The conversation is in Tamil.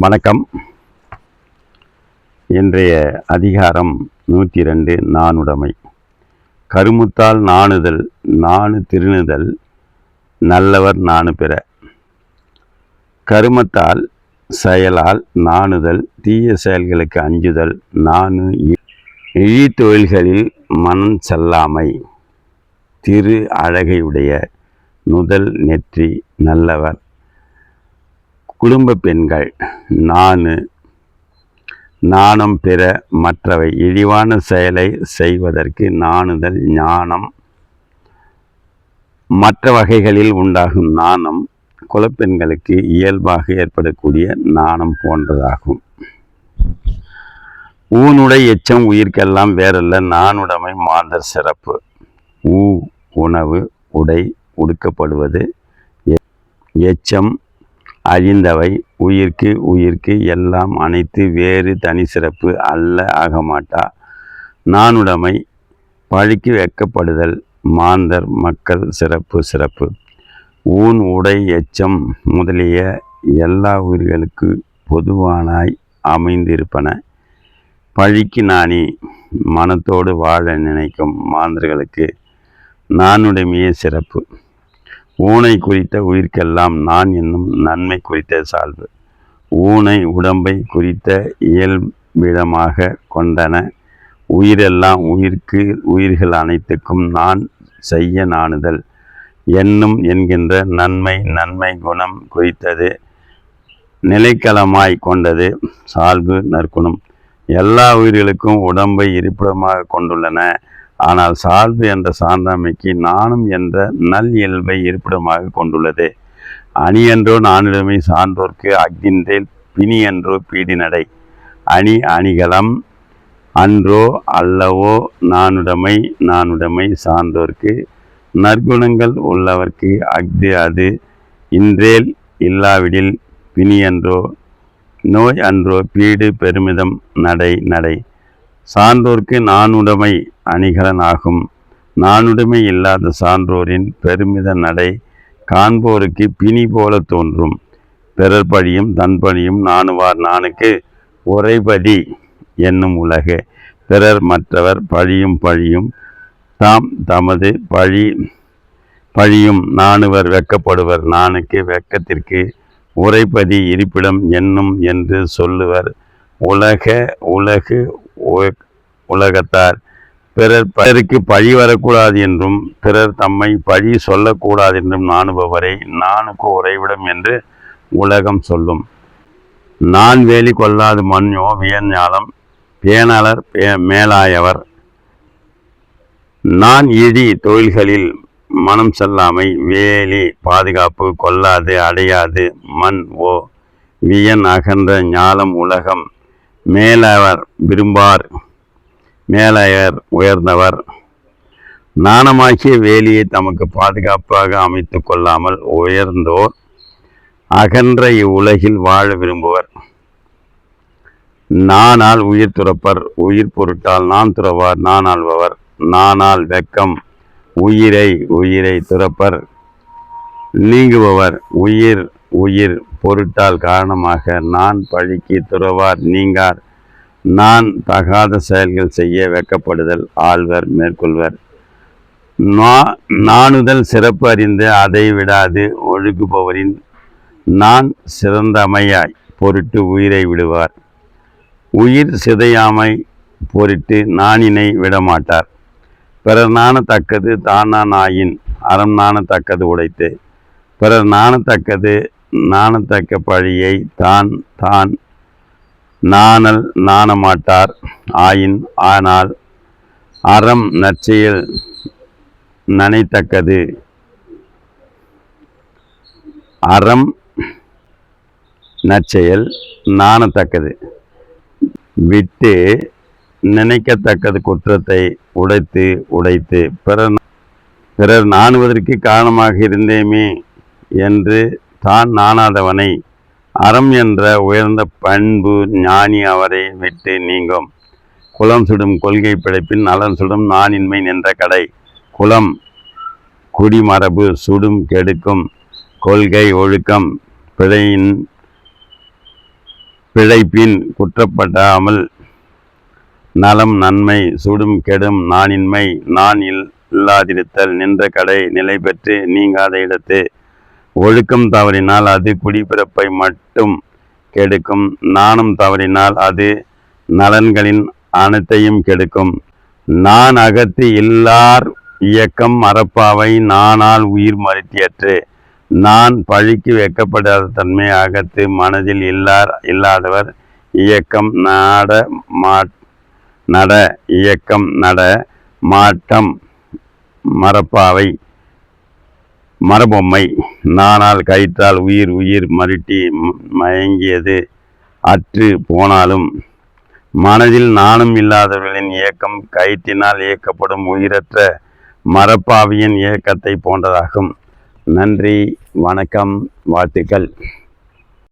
வணக்கம். இன்றைய அதிகாரம் 102 நாணுடைமை. கருமுத்தால் நாணுதல் நாணு திருணுதல் நல்லவர் நாணு பிற. கருமத்தால் செயலால் நாணுதல் தீய செயல்களுக்கு அஞ்சுதல் நாணு இழித்தொழில்களில் மனம் செல்லாமை. திரு அழகையுடைய நுதல் நெற்றி நல்லவர். குடும்ப பெண்கள் நாணம் பிற மற்றவை. இழிவான செயலை செய்வதற்கு நாணுதல் ஞானம். மற்ற வகைகளில் உண்டாகும் நாணம் குலப்பெண்களுக்கு இயல்பாக ஏற்படக்கூடிய நாணம் போன்றதாகும். ஊனுடை எச்சம் உயிர்க்கெல்லாம் வேறல்ல நாணுடைமை மாந்தர் சிறப்பு. உணவு உடை உடுக்கப்படுவது. எச்சம் அழிந்தவை. உயிர்க்கு எல்லாம் அனைத்து வேறு தனி சிறப்பு அல்ல ஆகமாட்டா. நாணுடைமை பழிக்கு வெட்கப்படுதல் மாந்தர் மக்கள் சிறப்பு. ஊன் உடை எச்சம் முதலிய எல்லா உயிர்களுக்கு பொதுவானாய் அமைந்திருப்பன. பழிக்கு நாணி மனத்தோடு வாழ நினைக்கும் மாந்தர்களுக்கு நாணுடைமையே சிறப்பு. ஊனை குறித்த உயிர்க்கெல்லாம் நான் என்னும் நன்மை குறித்த சால்பு. ஊனை உடம்பை குறித்த இயல்பிடமாக கொண்டன. உயிரெல்லாம் உயிர்கள் அனைத்துக்கும் நான் செய்ய நாணுதல் என்னும் என்கின்ற நன்மை குணம் குறித்தது நிலைக்களமாய் கொண்டது சால்பு நற்குணம். எல்லா உயிர்களுக்கும் உடம்பை இருப்பிடமாக கொண்டுள்ளன. ஆனால் சால்பு என்ற சான்றாமைக்கு நாணம் என்ற நல் இயல்பை இருப்பிடமாக கொண்டுள்ளது. அணி என்றோ நாணுடைமை சான்றோர்க்கு அஃதின்றேல் பிணி என்றோ பீடிநடை. அணிகலம் அன்றோ அல்லவோ நாணுடைமை சான்றோர்க்கு நற்குணங்கள் உள்ளவர்க்கு அஃது அது இன்றேல் இல்லாவிடில் பிணி அன்றோ நோய் அன்றோ பீடு பெருமிதம் நடை. சான்றோர்க்கு நாணுடைமை அணிகலன் ஆகும். நாணுடைமை இல்லாத சான்றோரின் பெருமித நடை காண்போருக்கு பிணி போல தோன்றும். பிறர் பழியும் தன் பழியும் நாணுவார் நாணுக்கு உரைபதி என்னும் உலகு. பிறர் மற்றவர் பழியும் தாம் தமது பழியும் நாணுவர் வெட்கப்படுவர் நாணுக்கு வெட்கத்திற்கு உரைபதி இருப்பிடம் என்னும் என்று சொல்லுவர். உலகத்தார் பிறருக்கு பழி வரக்கூடாது என்றும் பிறர் தம்மை பழி சொல்லக்கூடாது என்றும் நாணுபவரை நாணுக்கு உறைவிடம் என்று உலகம் சொல்லும். நான் வேலி கொள்ளாது மண்யோ வியஞ்ஞாலம் பேணலர் மேலாயவர். நான் இழி தொழில்களில் மனம் செல்லாமை. வேலி பாதுகாப்பு கொள்ளாது அடையாது மண் வியன் அகன்ற ஞாலம் உலகம். மேலவர் விரும்பார் மேலாயர் உயர்ந்தவர். நாணமாகிய வேலியை தமக்கு பாதுகாப்பாக அமைத்து கொள்ளாமல் உயர்ந்தோர் அகன்ற இவ்வுலகில் வாழ விரும்புவர். நானால் உயிர் துறப்பர். உயிர் பொருட்டால் நான் துறவார் நான் ஆள்பவர். நானால் வெக்கம் உயிரை துறப்பர் நீங்குபவர். உயிர் பொருட்டால் காரணமாக நான் பழிக்கு துறவார் நீங்கார். நான் தகாத செயல்கள் செய்ய வெட்கப்படுதல் ஆழ்வர் மேற்கொள்வர். நாணுதல் சிறப்பு அறிந்து அதை விடாது ஒழுகுபவரின் நான் சிறந்தமையாய் பொருட்டு உயிரை விடுவார். உயிர் சிதையாமை பொருட்டு நாணினை விடமாட்டார். பிறர் நாணத்தக்கது தானாயின் அறம் நாணத்தக்கது உடைத்து. பிறர் நாணத்தக்க பழியை தான் நாணல் நாணமாட்டார் ஆனால் அறம் நற்செயல் நனைத்தக்கது. அறம் நற்செயல் நாணத்தக்கது விட்டு நினைக்கத்தக்கது குற்றத்தை உடைத்து பிறர் நாணுவதற்கு காரணமாக இருந்தேமே என்று தான் நாணாதவனை அறம் என்ற உயர்ந்த பண்பு ஞானி அவரை விட்டு நீங்கும். குலம் சுடும் கொள்கை பிழைப்பின் நலன் சுடும் நானின்மை நின்ற கடை. குலம் குடிமரபு சுடும் கெடுக்கும் கொள்கை ஒழுக்கம் பிழையின் பிழைப்பின் குற்றப்படாமல் நலம் நன்மை சுடும் கெடும் நானின்மை நான் இல்லாதிருத்தல் நின்ற கடை நிலை பெற்று நீங்காத இடத்து ஒழுக்கம் தவறினால் அது குடிப்பிறப்பை மட்டும் கெடுக்கும். நாணம் தவறினால் அது நலன்களின் அனைத்தையும் கெடுக்கும். நான் அகத்து இல்லார் இயக்கம் மறப்பாவை நானால் உயிர் மறுத்தியற்று. நான் பழிக்கு வெட்கப்படாத தன்மை அகத்து மனதில் இல்லாதவர் இயக்கம் நட இயக்கம் நட மாட்டம் மறப்பாவை மரபொம்மை. நானால் கயிற்றால் உயிர் மருட்டி மயங்கியது அற்று போனாலும் மனதில் நாணம் இல்லாதவர்களின் இயக்கம் கயிற்றினால் இயக்கப்படும் உயிரற்ற மரப்பாவியின் இயக்கத்தை போன்றதாகும். நன்றி, வணக்கம், வாழ்த்துக்கள்.